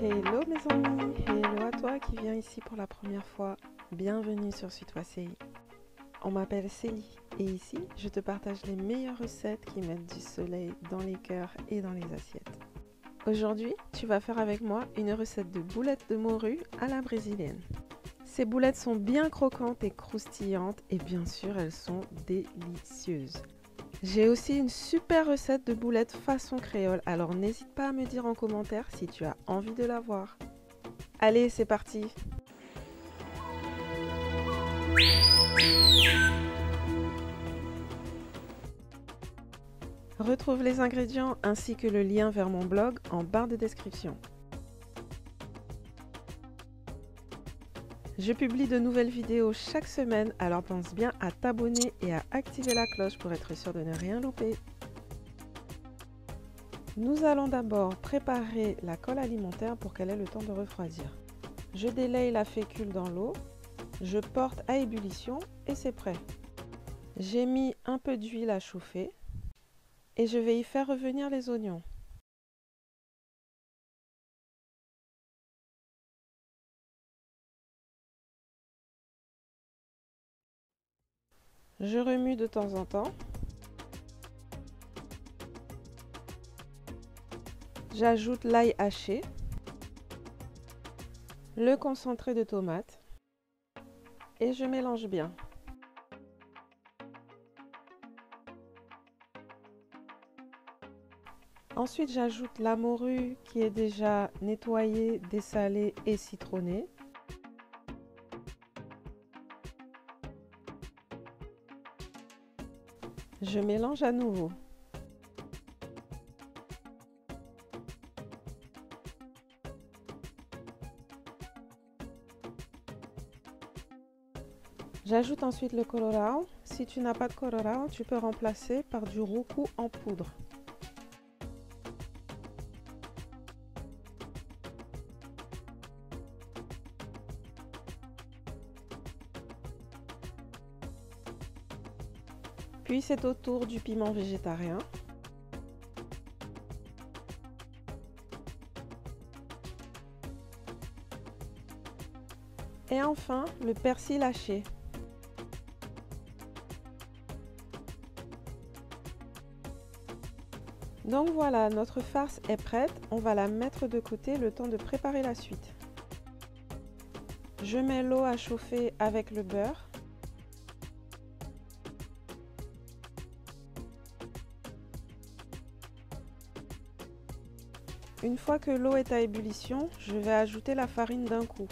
Hello mes amis, hello à toi qui viens ici pour la première fois. Bienvenue sur Suis-toi-CI. On m'appelle Célie et ici je te partage les meilleures recettes qui mettent du soleil dans les cœurs et dans les assiettes. Aujourd'hui, tu vas faire avec moi une recette de boulettes de morue à la brésilienne. Ces boulettes sont bien croquantes et croustillantes et bien sûr elles sont délicieuses. J'ai aussi une super recette de boulettes façon créole, alors n'hésite pas à me dire en commentaire si tu as envie de la voir. Allez, c'est parti! Retrouve les ingrédients ainsi que le lien vers mon blog en barre de description. Je publie de nouvelles vidéos chaque semaine, alors pense bien à t'abonner et à activer la cloche pour être sûr de ne rien louper. Nous allons d'abord préparer la colle alimentaire pour qu'elle ait le temps de refroidir. Je délaye la fécule dans l'eau, je porte à ébullition et c'est prêt. J'ai mis un peu d'huile à chauffer et je vais y faire revenir les oignons. Je remue de temps en temps. J'ajoute l'ail haché, le concentré de tomate et je mélange bien. Ensuite, j'ajoute la morue qui est déjà nettoyée, dessalée et citronnée. Je mélange à nouveau. J'ajoute ensuite le colorau. Si tu n'as pas de colorau, tu peux remplacer par du roucou en poudre. Puis c'est au tour du piment végétarien. Et enfin, le persil haché. Donc voilà, notre farce est prête. On va la mettre de côté le temps de préparer la suite. Je mets l'eau à chauffer avec le beurre. Une fois que l'eau est à ébullition, je vais ajouter la farine d'un coup.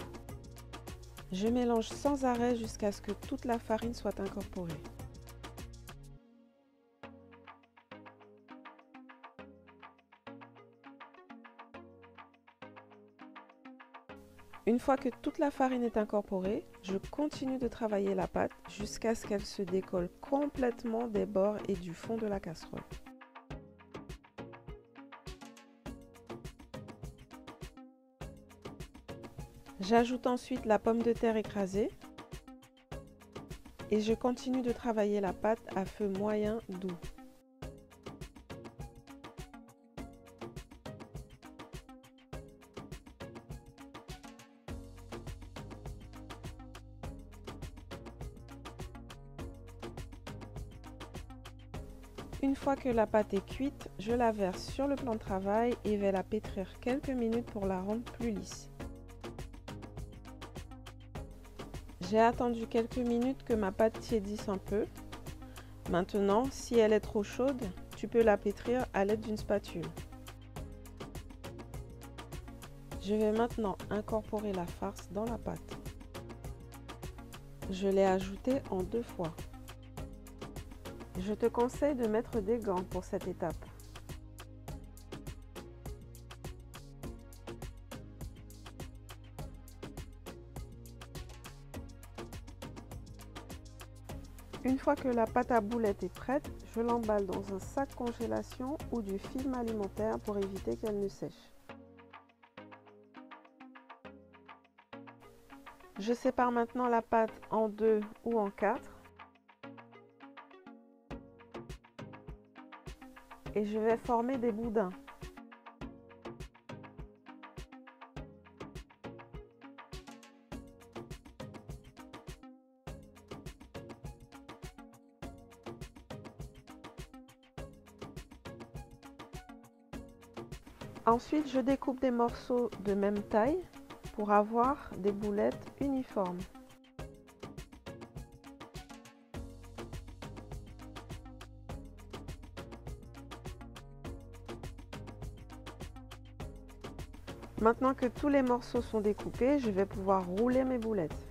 Je mélange sans arrêt jusqu'à ce que toute la farine soit incorporée. Une fois que toute la farine est incorporée, je continue de travailler la pâte jusqu'à ce qu'elle se décolle complètement des bords et du fond de la casserole. J'ajoute ensuite la pomme de terre écrasée et je continue de travailler la pâte à feu moyen doux. Une fois que la pâte est cuite, je la verse sur le plan de travail et vais la pétrir quelques minutes pour la rendre plus lisse. J'ai attendu quelques minutes que ma pâte tiédisse un peu. Maintenant, si elle est trop chaude, tu peux la pétrir à l'aide d'une spatule. Je vais maintenant incorporer la farce dans la pâte. Je l'ai ajoutée en 2 fois. Je te conseille de mettre des gants pour cette étape. Une fois que la pâte à boulettes est prête, je l'emballe dans un sac congélation ou du film alimentaire pour éviter qu'elle ne sèche. Je sépare maintenant la pâte en 2 ou en 4 et je vais former des boudins. Ensuite, je découpe des morceaux de même taille pour avoir des boulettes uniformes. Maintenant que tous les morceaux sont découpés, je vais pouvoir rouler mes boulettes.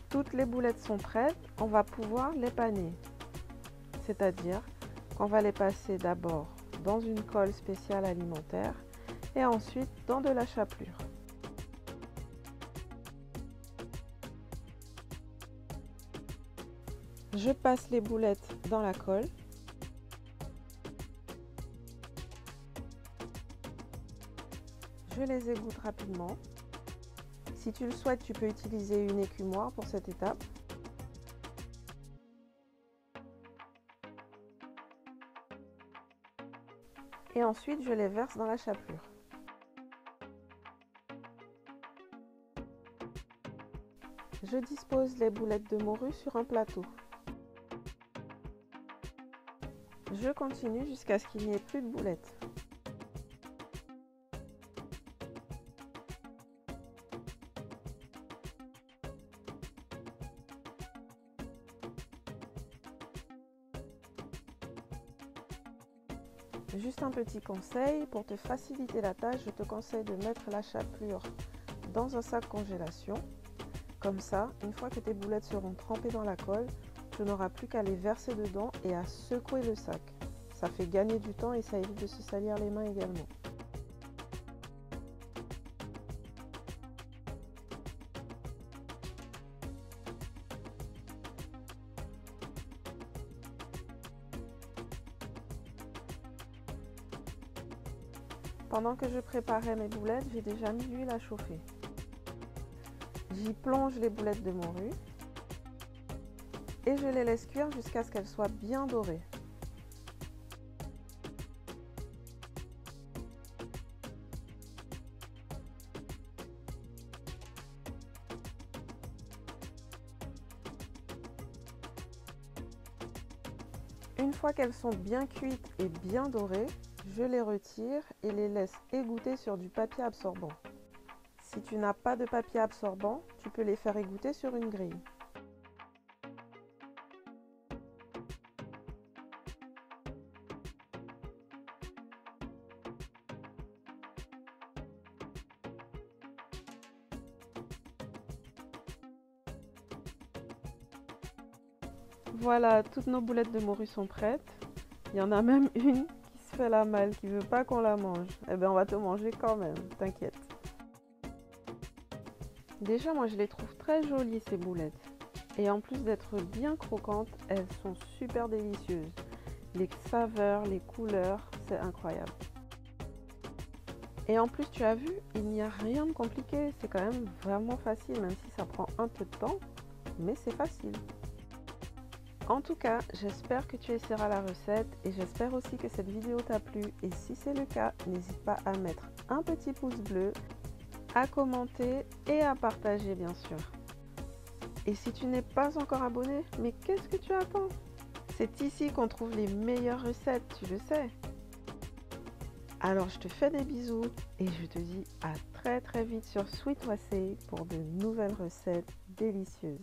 Toutes les boulettes sont prêtes, on va pouvoir les paner. C'est-à-dire qu'on va les passer d'abord dans une colle spéciale alimentaire et ensuite dans de la chapelure. Je passe les boulettes dans la colle. Je les égoutte rapidement. Si tu le souhaites, tu peux utiliser une écumoire pour cette étape. Et ensuite, je les verse dans la chapelure. Je dispose les boulettes de morue sur un plateau. Je continue jusqu'à ce qu'il n'y ait plus de boulettes. Juste un petit conseil, pour te faciliter la tâche, je te conseille de mettre la chapelure dans un sac congélation. Comme ça, une fois que tes boulettes seront trempées dans la colle, tu n'auras plus qu'à les verser dedans et à secouer le sac. Ça fait gagner du temps et ça évite de se salir les mains également. Pendant que je préparais mes boulettes, j'ai déjà mis l'huile à chauffer. J'y plonge les boulettes de morue et je les laisse cuire jusqu'à ce qu'elles soient bien dorées. Une fois qu'elles sont bien cuites et bien dorées, je les retire et les laisse égoutter sur du papier absorbant. Si tu n'as pas de papier absorbant, tu peux les faire égoutter sur une grille. Voilà, toutes nos boulettes de morue sont prêtes. Il y en a même une qui se fait la malle, qui veut pas qu'on la mange. Eh bien, on va te manger quand même, t'inquiète. Déjà, moi, je les trouve très jolies, ces boulettes. Et en plus d'être bien croquantes, elles sont super délicieuses. Les saveurs, les couleurs, c'est incroyable. Et en plus, tu as vu, il n'y a rien de compliqué. C'est quand même vraiment facile, même si ça prend un peu de temps. Mais c'est facile. En tout cas, j'espère que tu essaieras la recette et j'espère aussi que cette vidéo t'a plu. Et si c'est le cas, n'hésite pas à mettre un petit pouce bleu, à commenter et à partager bien sûr. Et si tu n'es pas encore abonné, mais qu'est-ce que tu attends? C'est ici qu'on trouve les meilleures recettes, tu le sais. Alors je te fais des bisous et je te dis à très vite sur Sweet Wassail pour de nouvelles recettes délicieuses.